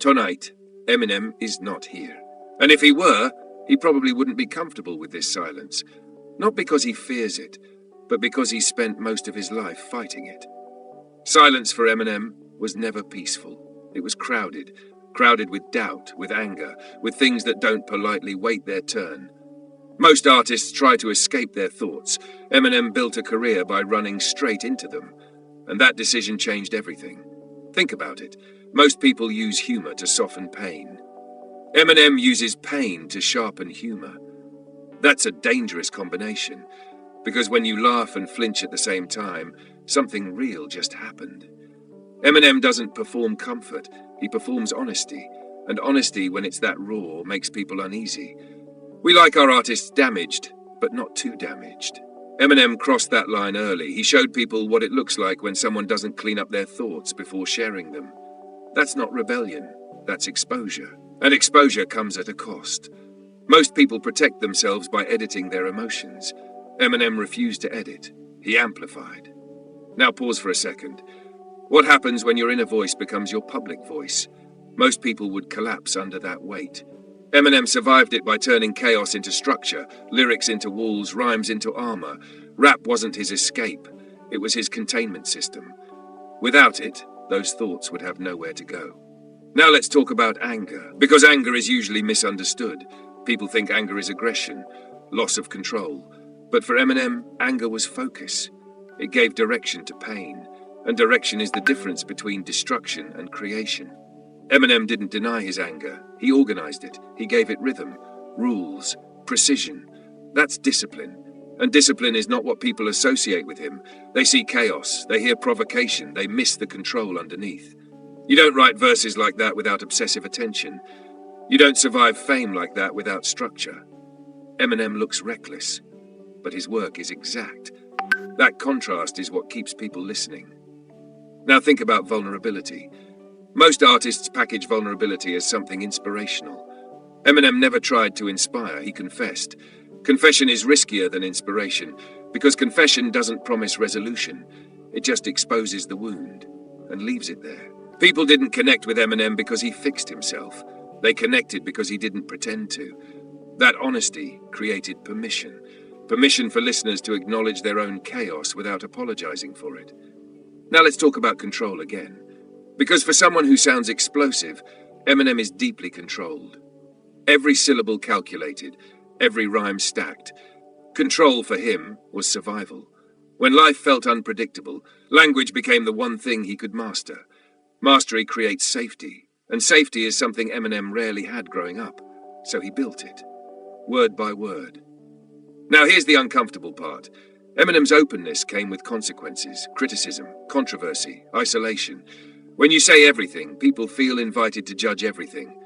Tonight, Eminem is not here. And if he were, he probably wouldn't be comfortable with this silence. Not because he fears it, but because he spent most of his life fighting it. Silence for Eminem was never peaceful. It was crowded with doubt, with anger, with things that don't politely wait their turn. Most artists try to escape their thoughts. Eminem built a career by running straight into them, and that decision changed everything. Think about it. Most people use humor to soften pain. Eminem uses pain to sharpen humor. That's a dangerous combination, because when you laugh and flinch at the same time, something real just happened. Eminem doesn't perform comfort, he performs honesty, and honesty, when it's that raw, makes people uneasy. We like our artists damaged, but not too damaged. Eminem crossed that line early. He showed people what it looks like when someone doesn't clean up their thoughts before sharing them. That's not rebellion, that's exposure. And exposure comes at a cost. Most people protect themselves by editing their emotions. Eminem refused to edit. He amplified. Now pause for a second. What happens when your inner voice becomes your public voice? Most people would collapse under that weight. Eminem survived it by turning chaos into structure, lyrics into walls, rhymes into armor. Rap wasn't his escape. It was his containment system. Without it, those thoughts would have nowhere to go. Now let's talk about anger, because anger is usually misunderstood. People think anger is aggression, loss of control. But for Eminem, anger was focus. It gave direction to pain, and direction is the difference between destruction and creation. Eminem didn't deny his anger. He organized it. He gave it rhythm, rules, precision. That's discipline. And discipline is not what people associate with him. They see chaos, they hear provocation, they miss the control underneath. You don't write verses like that without obsessive attention. You don't survive fame like that without structure. Eminem looks reckless, but his work is exact. That contrast is what keeps people listening. Now think about vulnerability. Most artists package vulnerability as something inspirational. Eminem never tried to inspire, he confessed. Confession is riskier than inspiration, because confession doesn't promise resolution. It just exposes the wound and leaves it there. People didn't connect with Eminem because he fixed himself. They connected because he didn't pretend to. That honesty created permission. Permission for listeners to acknowledge their own chaos without apologizing for it. Now let's talk about control again. Because for someone who sounds explosive, Eminem is deeply controlled. Every syllable calculated, every rhyme stacked. Control for him was survival. When life felt unpredictable, language became the one thing he could master. Mastery creates safety, and safety is something Eminem rarely had growing up, so he built it, word by word. Now here's the uncomfortable part. Eminem's openness came with consequences, criticism, controversy, isolation. When you say everything, people feel invited to judge everything.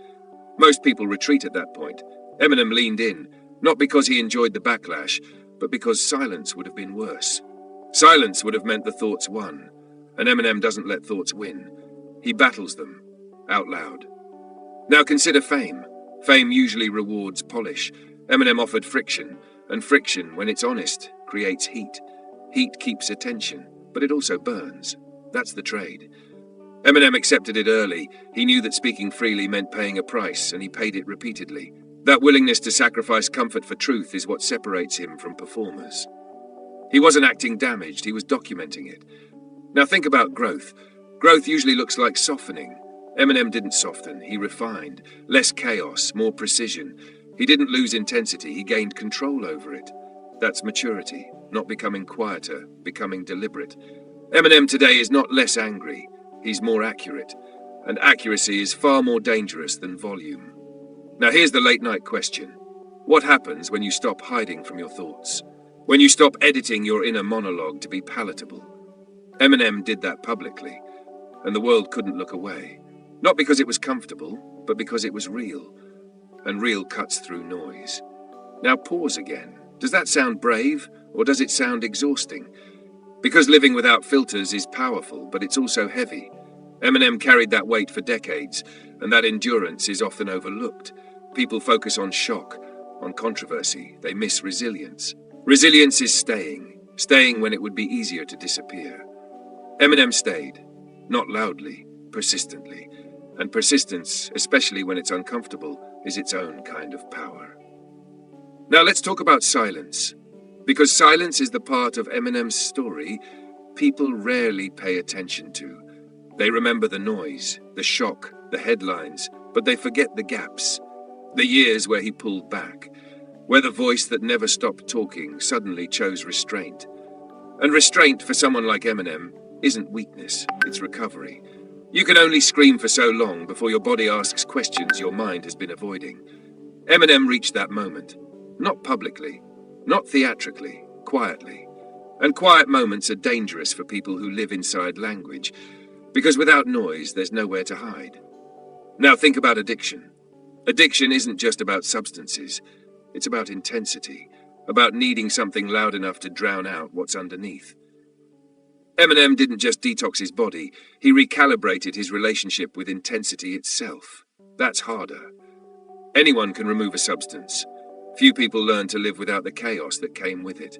Most people retreat at that point. Eminem leaned in, not because he enjoyed the backlash, but because silence would have been worse. Silence would have meant the thoughts won, and Eminem doesn't let thoughts win. He battles them, out loud. Now consider fame. Fame usually rewards polish. Eminem offered friction, and friction, when it's honest, creates heat. Heat keeps attention, but it also burns. That's the trade. Eminem accepted it early. He knew that speaking freely meant paying a price, and he paid it repeatedly. That willingness to sacrifice comfort for truth is what separates him from performers. He wasn't acting damaged, he was documenting it. Now think about growth. Growth usually looks like softening. Eminem didn't soften, he refined. Less chaos, more precision. He didn't lose intensity, he gained control over it. That's maturity, not becoming quieter, becoming deliberate. Eminem today is not less angry. He's more accurate, and accuracy is far more dangerous than volume. Now here's the late-night question. What happens when you stop hiding from your thoughts? When you stop editing your inner monologue to be palatable? Eminem did that publicly, and the world couldn't look away. Not because it was comfortable, but because it was real, and real cuts through noise. Now pause again. Does that sound brave, or does it sound exhausting? Because living without filters is powerful, but it's also heavy. Eminem carried that weight for decades, and that endurance is often overlooked. People focus on shock, on controversy. They miss resilience. Resilience is staying when it would be easier to disappear. Eminem stayed, not loudly, persistently. And persistence, especially when it's uncomfortable, is its own kind of power. Now let's talk about silence. Because silence is the part of Eminem's story people rarely pay attention to. They remember the noise, the shock, the headlines, but they forget the gaps. The years where he pulled back, where the voice that never stopped talking suddenly chose restraint. And restraint for someone like Eminem isn't weakness, it's recovery. You can only scream for so long before your body asks questions your mind has been avoiding. Eminem reached that moment. Not publicly, not theatrically, quietly. And quiet moments are dangerous for people who live inside language, because without noise, there's nowhere to hide. Now think about addiction. Addiction isn't just about substances. It's about intensity, about needing something loud enough to drown out what's underneath. Eminem didn't just detox his body, he recalibrated his relationship with intensity itself. That's harder. Anyone can remove a substance. Few people learn to live without the chaos that came with it.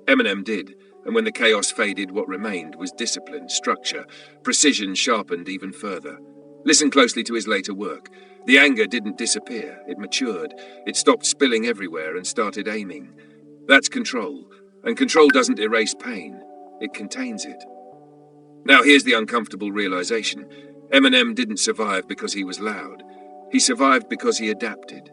Eminem did, and when the chaos faded, what remained was discipline, structure, precision sharpened even further. Listen closely to his later work. The anger didn't disappear, it matured. It stopped spilling everywhere and started aiming. That's control, and control doesn't erase pain, it contains it. Now here's the uncomfortable realization. Eminem didn't survive because he was loud. He survived because he adapted.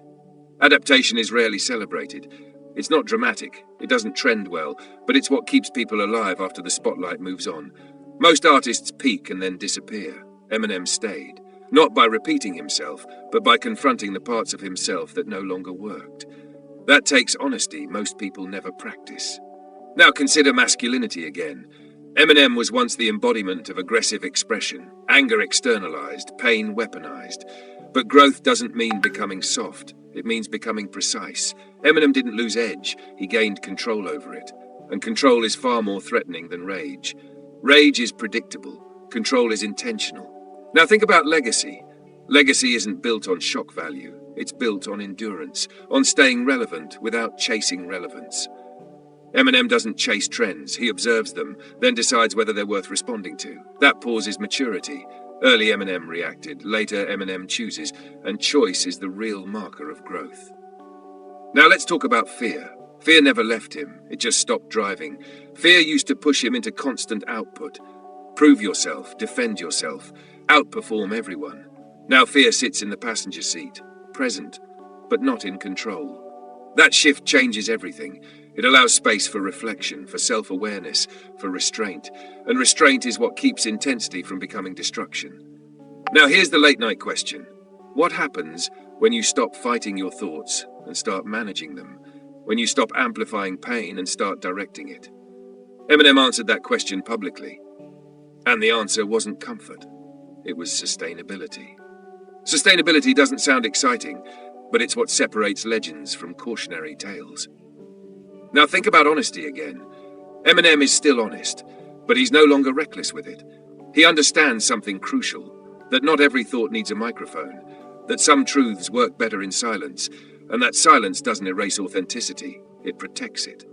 Adaptation is rarely celebrated. It's not dramatic, it doesn't trend well, but it's what keeps people alive after the spotlight moves on. Most artists peak and then disappear. Eminem stayed, not by repeating himself, but by confronting the parts of himself that no longer worked. That takes honesty most people never practice. Now consider masculinity again. Eminem was once the embodiment of aggressive expression, anger externalized, pain weaponized. But growth doesn't mean becoming soft, it means becoming precise. Eminem didn't lose edge, he gained control over it. And control is far more threatening than rage. Rage is predictable, control is intentional. Now think about legacy. Legacy isn't built on shock value, it's built on endurance, on staying relevant without chasing relevance. Eminem doesn't chase trends, he observes them, then decides whether they're worth responding to. That pause is maturity. Early Eminem reacted, later Eminem chooses, and choice is the real marker of growth. Now let's talk about fear. Fear never left him, it just stopped driving. Fear used to push him into constant output. Prove yourself, defend yourself, outperform everyone. Now fear sits in the passenger seat, present, but not in control. That shift changes everything. It allows space for reflection, for self-awareness, for restraint. And restraint is what keeps intensity from becoming destruction. Now here's the late-night question. What happens when you stop fighting your thoughts and start managing them? When you stop amplifying pain and start directing it? Eminem answered that question publicly. And the answer wasn't comfort. It was sustainability. Sustainability doesn't sound exciting, but it's what separates legends from cautionary tales. Now think about honesty again. Eminem is still honest, but he's no longer reckless with it. He understands something crucial, that not every thought needs a microphone, that some truths work better in silence, and that silence doesn't erase authenticity, it protects it.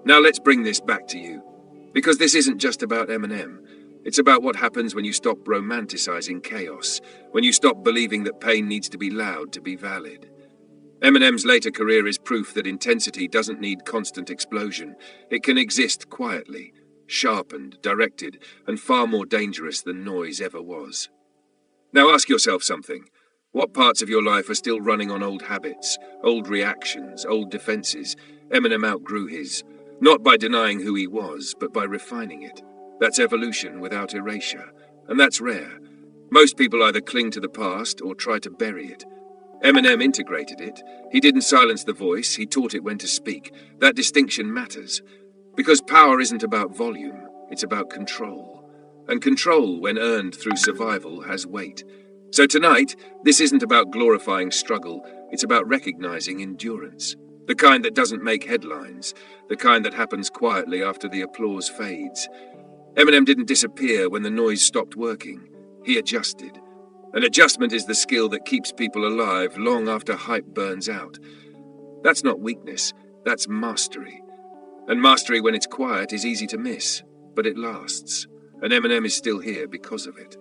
Now let's bring this back to you, because this isn't just about Eminem. It's about what happens when you stop romanticizing chaos, when you stop believing that pain needs to be loud to be valid. Eminem's later career is proof that intensity doesn't need constant explosion. It can exist quietly, sharpened, directed, and far more dangerous than noise ever was. Now ask yourself something. What parts of your life are still running on old habits, old reactions, old defenses? Eminem outgrew his, not by denying who he was, but by refining it. That's evolution without erasure, and that's rare. Most people either cling to the past or try to bury it. Eminem integrated it. He didn't silence the voice, he taught it when to speak. That distinction matters, because power isn't about volume, it's about control. And control, when earned through survival, has weight. So tonight, this isn't about glorifying struggle, it's about recognizing endurance. The kind that doesn't make headlines, the kind that happens quietly after the applause fades. Eminem didn't disappear when the noise stopped working. He adjusted. An adjustment is the skill that keeps people alive long after hype burns out. That's not weakness, that's mastery. And mastery when it's quiet is easy to miss, but it lasts. And Eminem is still here because of it.